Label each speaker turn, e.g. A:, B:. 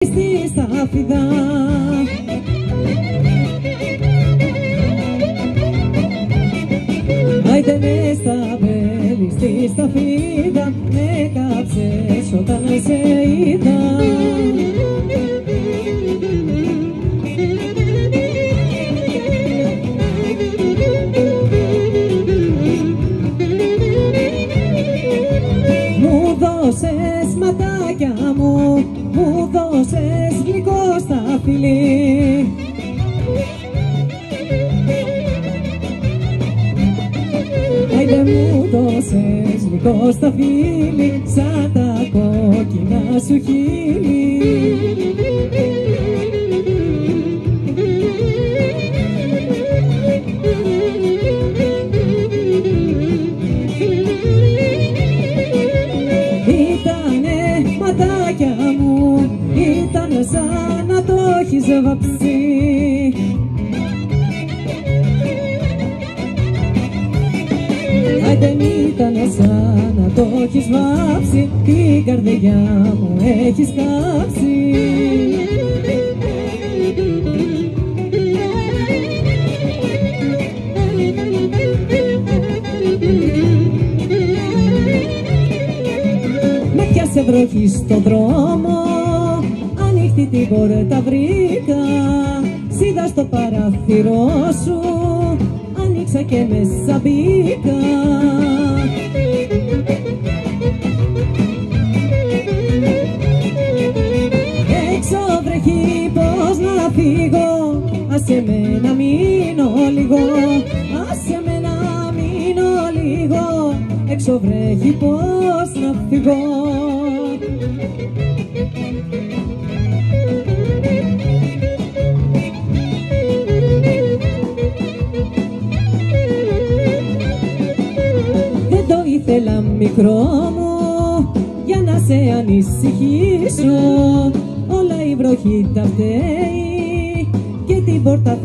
A: στη σταφίδα. Άιντε με στα βέλη στη σταφίδα, με κάψες όταν σε είδα. Μου δώσες ματάκια μου, μου δώσες γλυκό στα φιλί. Άιντε μου δώσες γλυκό στα φίλη, σαν τα κόκκινα σου χείλη. Ήτανε ματάκια μου, ήτανε σαν να το έχεις βαψεί. Άιντε ήτανε σαν να το έχεις βάψει, την καρδιά μου έχεις κάψει. Με πιάσε βροχή στο δρόμο, ανοιχτή την πόρτα βρήκα, σίδα στο παράθυρό σου, άνοιξα και μέσα μπήκα. Έξω βρέχει, πώς να φύγω, άσε με να μείνω λίγο, άσε με να μείνω λίγο, έξω βρέχει, πώς να φύγω. Ήθελα μικρό μου για να σε ανησυχήσω, όλα η βροχή τα φταίει και την πόρτα